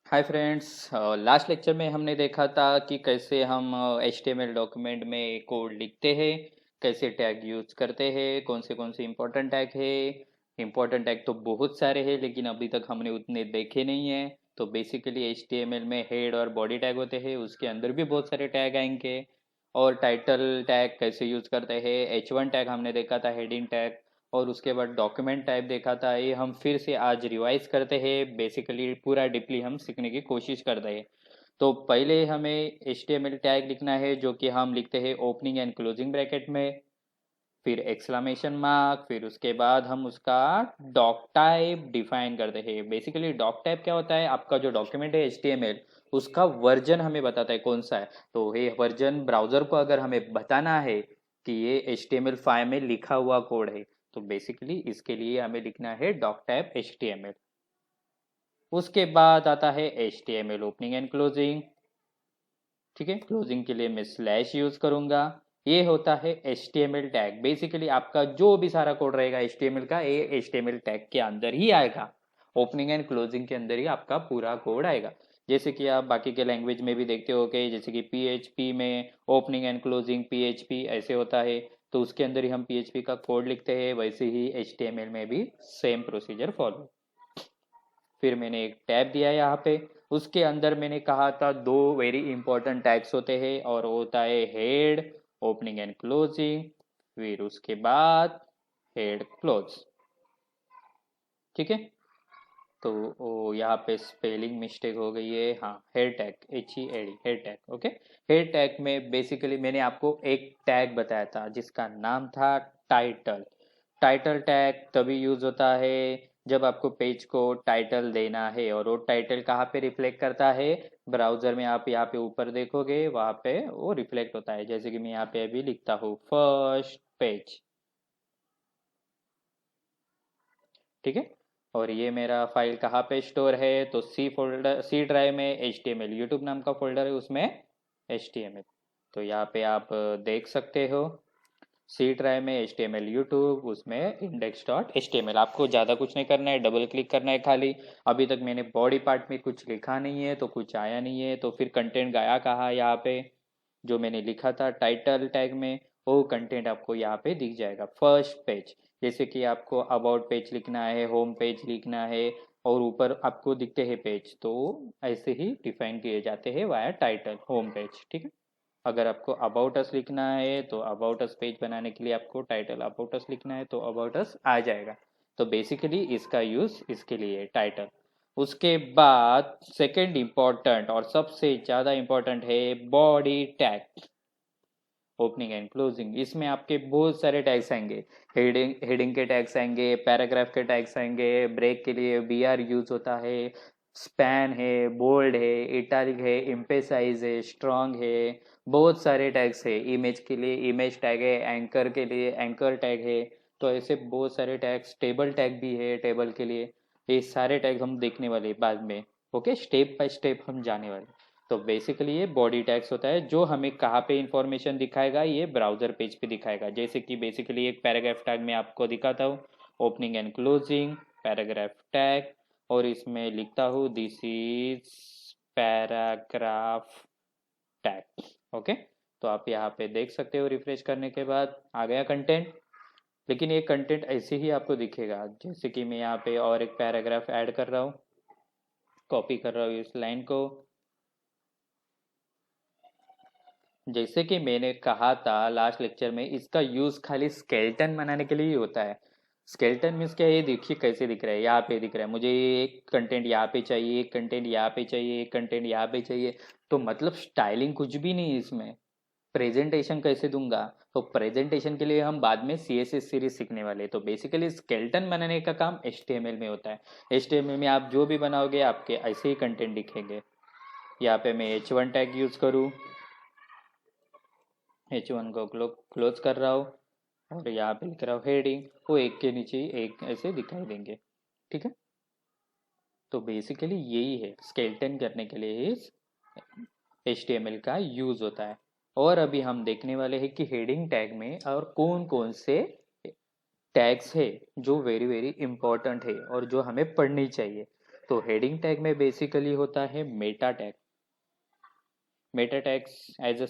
Hi friends. Last lecture में हमने देखा था कि कैसे हम HTML डॉक्यूमेंट में कोड लिखते हैं, कैसे टैग यूज करते हैं, कौन से इंपॉर्टेंट टैग है। इंपॉर्टेंट टैग तो बहुत सारे हैं लेकिन अभी तक हमने उतने देखे नहीं हैं। तो बेसिकली HTML में हेड और बॉडी टैग होते हैं, उसके अंदर भी बहुत सारे टैग आएंगे। और टाइटल टैग कैसे यूज करते हैं, H1 टैग हमने देखा था, हेडिंग टैग। और उसके बाद डॉक्यूमेंट टाइप देखा था। ये हम फिर से आज रिवाइज करते हैं, बेसिकली पूरा डीपली हम सीखने की कोशिश करते हैं। तो पहले हमें HTML टैग लिखना है जो कि हम लिखते हैं ओपनिंग एंड क्लोजिंग ब्रैकेट में, फिर एक्सक्लेमेशन मार्क, फिर उसके बाद हम उसका डॉक टाइप डिफाइन करते हैं। बेसिकली डॉक टाइप क्या होता है, आपका जो डॉक्यूमेंट है HTML, उसका वर्जन हमें बताता है कौन सा है। तो ये वर्जन ब्राउजर को अगर हमें बताना है कि ये HTML5 में लिखा हुआ कोड है, तो बेसिकली इसके लिए हमें लिखना है डॉक टाइप HTML। उसके बाद आता है HTML ओपनिंग एंड क्लोजिंग। ठीक है, क्लोजिंग के लिए मैं स्लैश यूज करूंगा। ये होता है HTML टैग। बेसिकली आपका जो भी सारा कोड रहेगा HTML का, ये HTML टैग के अंदर ही आएगा। ओपनिंग एंड क्लोजिंग के अंदर ही आपका पूरा कोड आएगा। जैसे कि आप बाकी के लैंग्वेज में भी देखते हो कि जैसे कि PHP में ओपनिंग एंड क्लोजिंग PHP ऐसे होता है, तो उसके अंदर ही हम PHP का कोड लिखते हैं। वैसे ही HTML में भी सेम प्रोसीजर फॉलो। फिर मैंने एक टैब दिया यहाँ पे। उसके अंदर मैंने कहा था दो वेरी इंपॉर्टेंट टैग्स होते हैं, और वो होता है हेड ओपनिंग एंड क्लोजिंग, फिर उसके बाद हेड क्लोज। ठीक है। तो वो यहाँ पे स्पेलिंग मिस्टेक हो गई है। हाँ, head tag, HEAD, head tag. Okay. Head tag में बेसिकली मैंने आपको एक टैग बताया था जिसका नाम था टाइटल। टाइटल टैग तभी यूज होता है जब आपको पेज को टाइटल देना है, और वो टाइटल कहाँ पे रिफ्लेक्ट करता है, ब्राउजर में आप यहाँ पे ऊपर देखोगे वहां पे वो रिफ्लेक्ट होता है। जैसे कि मैं यहाँ पे अभी लिखता हूँ फर्स्ट पेज। ठीक है। और ये मेरा फाइल कहाँ पे स्टोर है, तो सी ड्राइव में HTML यूट्यूब नाम का फोल्डर है, उसमें HTML। तो यहाँ पे आप देख सकते हो सी ड्राइव में HTML यूट्यूब, उसमें index.html। आपको ज़्यादा कुछ नहीं करना है, डबल क्लिक करना है खाली। अभी तक मैंने बॉडी पार्ट में कुछ लिखा नहीं है तो कुछ आया नहीं है, तो फिर कंटेंट गया कहाँ, यहाँ पे जो मैंने लिखा था टाइटल टैग में, वो कंटेंट आपको यहाँ पे दिख जाएगा फर्स्ट पेज। जैसे कि आपको अबाउट पेज लिखना है, होम पेज लिखना है, और ऊपर आपको दिखते हैं पेज, तो ऐसे ही डिफाइन किए जाते हैं वाया टाइटल होम पेज। ठीक है। अगर आपको अबाउट अस लिखना है तो अबाउट अस पेज बनाने के लिए आपको टाइटल अबाउट अस लिखना है, तो अबाउट अस आ जाएगा। तो बेसिकली इसका यूज इसके लिए टाइटल। उसके बाद सेकंड इंपॉर्टेंट और सबसे ज्यादा इंपॉर्टेंट है body tag. Opening and closing, इसमें आपके बहुत सारे टैग्स आएंगे। हेडिंग हेडिंग के टैग्स आएंगे, पैराग्राफ के टैग्स आएंगे, ब्रेक के लिए BR यूज होता है, स्पैन है, बोल्ड है, इटालिक है, एम्फेसाइज है, स्ट्रांग है। बहुत सारे टैग्स है। इमेज के लिए इमेज टैग है, एंकर के लिए एंकर टैग है। तो ऐसे बहुत सारे टैग्स, टेबल टैग भी है टेबल के लिए। ये सारे टैग हम देखने वाले हैं बाद में। ओके, स्टेप बाय स्टेप हम जाने वाले। तो बेसिकली ये बॉडी टैग्स होता है जो हमें कहाँ पे इंफॉर्मेशन दिखाएगा, ये ब्राउजर पेज पे दिखाएगा। जैसे कि बेसिकली एक पैराग्राफ टैग में आपको दिखाता हूँ, opening and closing paragraph tag, और इसमें लिखता हूँ this is paragraph tag. Okay. तो आप यहाँ पे देख सकते हो, रिफ्रेश करने के बाद आ गया कंटेंट। लेकिन ये कंटेंट ऐसे ही आपको दिखेगा। जैसे कि मैं यहाँ पे और एक पैराग्राफ ऐड कर रहा हूँ, कॉपी कर रहा हूँ इस लाइन को। जैसे कि मैंने कहा था लास्ट लेक्चर में, इसका यूज खाली स्केलेटन बनाने के लिए ही होता है। स्केलेटन मीन्स क्या है, ये देखिए कैसे दिख रहा है, यहाँ पे दिख रहा है। मुझे एक कंटेंट यहाँ पे चाहिए, एक कंटेंट यहाँ पे चाहिए, एक कंटेंट यहाँ पे चाहिए। तो मतलब स्टाइलिंग कुछ भी नहीं है इसमें। प्रेजेंटेशन कैसे दूंगा, तो प्रेजेंटेशन के लिए हम बाद में CSS सीरीज सीखने वाले हैं। तो बेसिकली स्केलेटन बनाने का काम HTML में होता है। HTML में आप जो भी बनाओगे आपके ऐसे ही कंटेंट दिखेंगे। यहाँ पे मैं H1 टैग यूज करूँ, H1 को क्लोज कर रहा हूँ, और यहाँ पे लिख रहा हूँ हेडिंग, वो एक के नीचे ही एक ऐसे दिखाई देंगे। ठीक है। तो बेसिकली यही है, स्केलेटन करने के लिए इस HTML का यूज होता है। और अभी हम देखने वाले हैं कि हेडिंग टैग में और कौन कौन से टैग्स है जो वेरी वेरी इंपॉर्टेंट है और जो हमें पढ़नी चाहिए। तो हेडिंग टैग में बेसिकली होता है meta tag. Meta tags as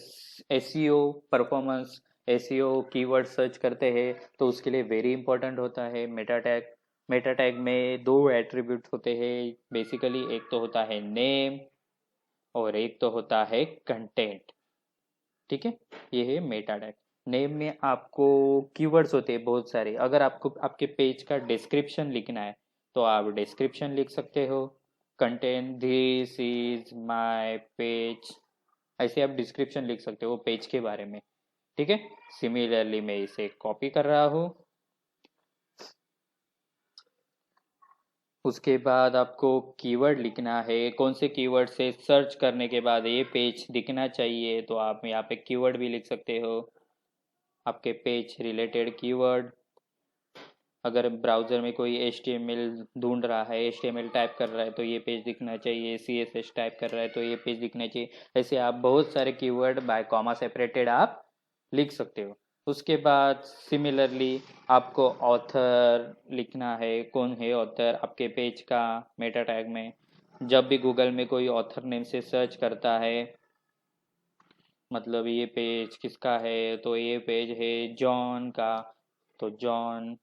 SEO performance, SEO keyword search करते हैं तो उसके लिए वेरी इंपॉर्टेंट होता है मेटा टैग। मेटा टैग में दो एट्रीब्यूट होते हैं बेसिकली, एक तो होता है नेम और एक तो होता है कंटेंट। ठीक है, ये है मेटा टैग। नेम में आपको कीवर्ड्स होते हैं बहुत सारे। अगर आपको आपके पेज का डिस्क्रिप्शन लिखना है तो आप डिस्क्रिप्शन लिख सकते हो। Content this is my page, ऐसे आप डिस्क्रिप्शन लिख सकते हो पेज के बारे में। ठीक है, सिमिलरली मैं इसे कॉपी कर रहा हूँ। उसके बाद आपको कीवर्ड लिखना है, कौन से कीवर्ड से सर्च करने के बाद ये पेज दिखना चाहिए, तो आप यहाँ पे कीवर्ड भी लिख सकते हो, आपके पेज रिलेटेड कीवर्ड। अगर ब्राउज़र में कोई HTML ढूंढ रहा है, HTML टाइप कर रहा है तो ये पेज दिखना चाहिए, CSS टाइप कर रहा है तो ये पेज दिखना चाहिए। ऐसे आप बहुत सारे कीवर्ड बाय कॉमा सेपरेटेड आप लिख सकते हो। उसके बाद सिमिलरली आपको ऑथर लिखना है, कौन है ऑथर आपके पेज का मेटा टैग में। जब भी गूगल में कोई ऑथर नेम से सर्च करता है, मतलब ये पेज किसका है, तो ये पेज है जॉन का, तो जॉन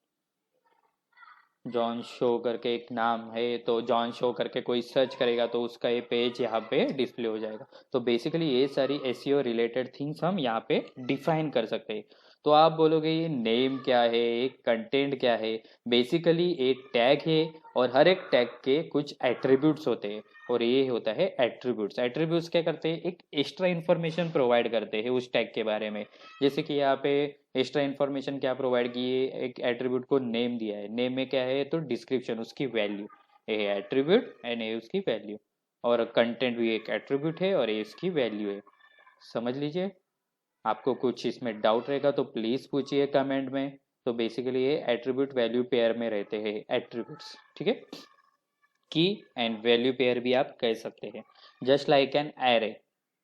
जॉन शो करके एक नाम है, तो जॉन शो करके कोई सर्च करेगा तो उसका ये पेज यहाँ पे डिस्प्ले हो जाएगा। तो बेसिकली ये सारी एसईओ रिलेटेड थिंग्स हम यहाँ पे डिफाइन कर सकते हैं। तो आप बोलोगे ये नेम क्या है, एक कंटेंट क्या है। बेसिकली एक टैग है और हर एक टैग के कुछ एट्रीब्यूट्स होते हैं, और ये होता है एट्रीब्यूट्स। एट्रीब्यूट्स क्या करते हैं, एक एक्स्ट्रा इन्फॉर्मेशन प्रोवाइड करते हैं उस टैग के बारे में। जैसे कि यहाँ पे एक्स्ट्रा इन्फॉर्मेशन क्या प्रोवाइड की है, एक एट्रीब्यूट को नेम दिया है, नेम में क्या है तो डिस्क्रिप्शन, उसकी वैल्यू, ये है एट्रीब्यूट एंड ये उसकी वैल्यू। और कंटेंट भी एक एट्रीब्यूट है और ये इसकी वैल्यू है। समझ लीजिए। आपको कुछ इसमें डाउट रहेगा तो प्लीज़ पूछिए कमेंट में। तो बेसिकली ये एट्रीब्यूट वैल्यू पेयर में रहते हैं एट्रीब्यूट्स। ठीक है, की एंड वैल्यू पेयर भी आप कह सकते हैं, जस्ट लाइक एन एरे।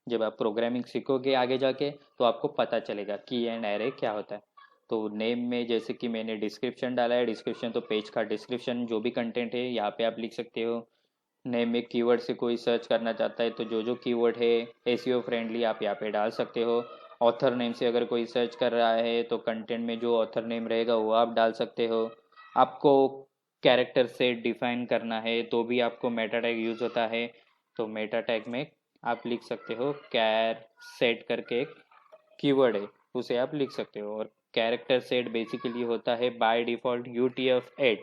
जब आप प्रोग्रामिंग सीखोगे आगे जाके तो आपको पता चलेगा की एंड एरे क्या होता है। तो नेम में जैसे कि मैंने डिस्क्रिप्शन डाला है, डिस्क्रिप्शन तो पेज का डिस्क्रिप्शन, जो भी कंटेंट है यहाँ पे आप लिख सकते हो। नेम में कीवर्ड से कोई सर्च करना चाहता है तो जो जो कीवर्ड है एसईओ फ्रेंडली आप यहाँ पे डाल सकते हो। ऑथर नेम से अगर कोई सर्च कर रहा है तो कंटेंट में जो ऑथर नेम रहेगा वो आप डाल सकते हो। आपको कैरेक्टर से डिफाइन करना है तो भी आपको मेटा टैग यूज होता है। तो मेटा टैग में आप लिख सकते हो कैर सेट करके एक कीवर्ड है, उसे आप लिख सकते हो। और कैरेक्टर सेट बेसिकली होता है बाय डिफॉल्ट UTF-8,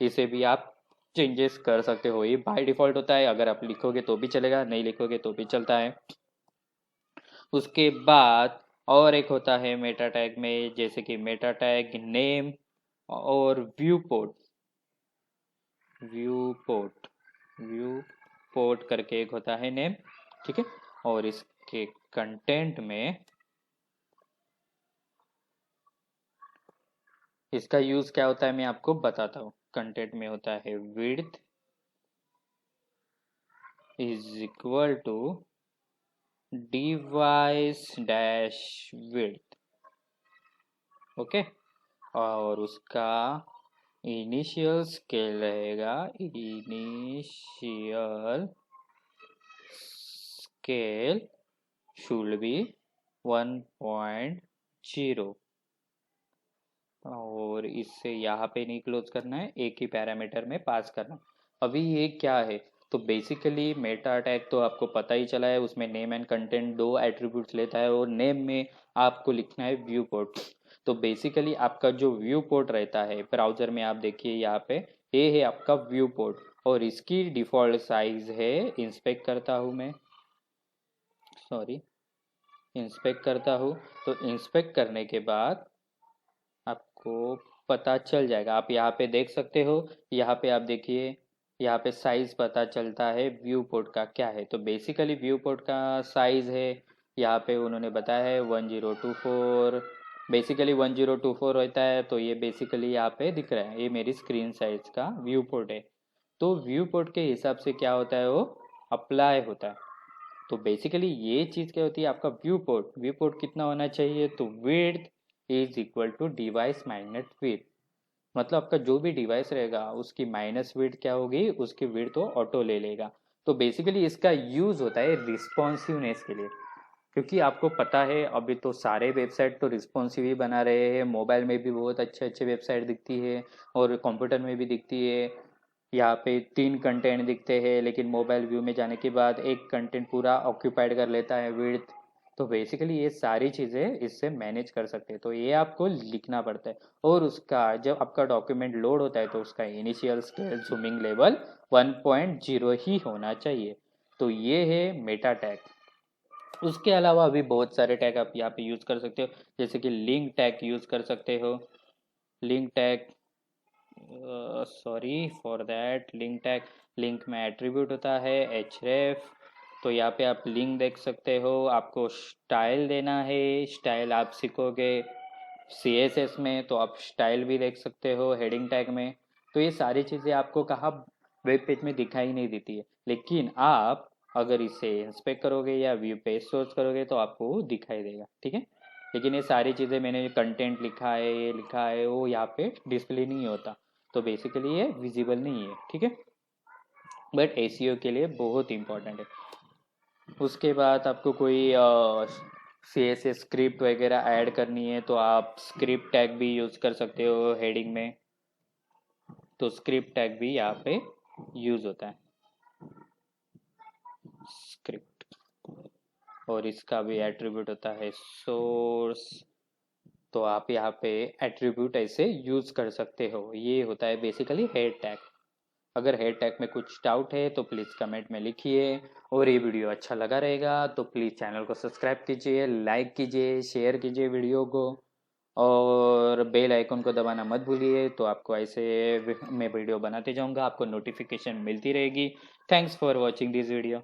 इसे भी आप चेंजेस कर सकते हो। ये बाय डिफॉल्ट होता है, अगर आप लिखोगे तो भी चलेगा, नहीं लिखोगे तो भी चलता है। उसके बाद और एक होता है मेटा टैग में, जैसे कि मेटा टैग नेम और view port. View port view port करके एक होता है नेम। ठीक है, और इसके कंटेंट में इसका यूज क्या होता है मैं आपको बताता हूँ। कंटेंट में होता है width is equal to device dash width. Okay, और उसका इनिशियल स्केल रहेगा, इनिशियल स्केल शुड बी 1.0। और इससे यहाँ पे नहीं क्लोज करना है, एक ही पैरामीटर में पास करना। अभी ये क्या है, तो बेसिकली मेटा टैग तो आपको पता ही चला है, उसमें नेम एंड कंटेंट दो एट्रीब्यूट्स लेता है, और नेम में आपको लिखना है व्यू पोर्ट। तो बेसिकली आपका जो व्यू पोर्ट रहता है ब्राउजर में, आप देखिए यहाँ पे ये है आपका व्यू पोर्ट, और इसकी डिफ़ॉल्ट साइज है, इंस्पेक्ट करता हूँ मैं, सॉरी, इंस्पेक्ट करता हूँ। तो इंस्पेक्ट करने के बाद आपको पता चल जाएगा, आप यहाँ पे देख सकते हो। यहाँ पे आप देखिए, यहाँ पे साइज पता चलता है व्यू पोर्ट का क्या है। तो बेसिकली व्यू पोर्ट का साइज है, यहाँ पे उन्होंने बताया है 1024। बेसिकली 1024 होता है, तो ये बेसिकली यहाँ पे दिख रहा है, ये मेरी स्क्रीन साइज का व्यू पोर्ट है। तो व्यू पोर्ट के हिसाब से क्या होता है, वो अप्लाई होता है। तो बेसिकली ये चीज़ क्या होती है, आपका व्यू पोर्ट कितना होना चाहिए, तो width is equal to device magnet width. मतलब आपका जो भी डिवाइस रहेगा उसकी माइनस विड्थ क्या होगी, उसकी विड्थ तो ऑटो ले लेगा। तो बेसिकली इसका यूज़ होता है रिस्पॉन्सिवनेस के लिए, क्योंकि आपको पता है अभी तो सारे वेबसाइट तो रिस्पॉन्सिव ही बना रहे हैं। मोबाइल में भी बहुत अच्छे अच्छे वेबसाइट दिखती है और कंप्यूटर में भी दिखती है। यहाँ पे 3 कंटेंट दिखते हैं, लेकिन मोबाइल व्यू में जाने के बाद एक कंटेंट पूरा ऑक्यूपाइड कर लेता है विड्थ। तो बेसिकली ये सारी चीज़ें इससे मैनेज कर सकते हैं, तो ये आपको लिखना पड़ता है। और उसका जब आपका डॉक्यूमेंट लोड होता है तो उसका इनिशियल स्केल जूमिंग लेवल 1.0 ही होना चाहिए। तो ये है मेटा टैग। उसके अलावा भी बहुत सारे टैग आप यहाँ पे यूज़ कर सकते हो, जैसे कि लिंक टैग यूज़ कर सकते हो। Link tag, sorry for that, link tag, link में एट्रीब्यूट होता है href। तो यहाँ पे आप लिंक देख सकते हो, आपको स्टाइल देना है, स्टाइल आप सीखोगे CSS में तो आप स्टाइल भी देख सकते हो हेडिंग टैग में। तो ये सारी चीज़ें आपको कहाँ वेब पेज में दिखाई नहीं देती है, लेकिन आप अगर इसे इंस्पेक्ट करोगे या व्यू पेज सोर्स करोगे तो आपको दिखाई देगा, ठीक है। लेकिन ये सारी चीज़ें मैंने कंटेंट लिखा है, ये लिखा है, वो यहाँ पे डिस्प्ले नहीं होता, तो बेसिकली ये विजिबल नहीं है, ठीक है। बट एसीओ के लिए बहुत इंपॉर्टेंट है। उसके बाद आपको कोई CSS स्क्रिप्ट वगैरह ऐड करनी है तो आप स्क्रिप्ट टैग भी यूज़ कर सकते हो हेडिंग में। तो स्क्रिप्ट टैग भी यहाँ पे यूज़ होता है, स्क्रिप्ट। और इसका भी एट्रीब्यूट होता है सोर्स। तो आप यहाँ पे एट्रीब्यूट ऐसे यूज़ कर सकते हो। ये होता है बेसिकली हेड टैग। अगर हेड टैग में कुछ डाउट है तो प्लीज़ कमेंट में लिखिए। और ये वीडियो अच्छा लगा रहेगा तो प्लीज़ चैनल को सब्सक्राइब कीजिए, लाइक कीजिए, शेयर कीजिए वीडियो को, और बेल आइकन को दबाना मत भूलिए। तो आपको ऐसे मैं वीडियो बनाते जाऊंगा, आपको नोटिफिकेशन मिलती रहेगी। Thanks for watching this video.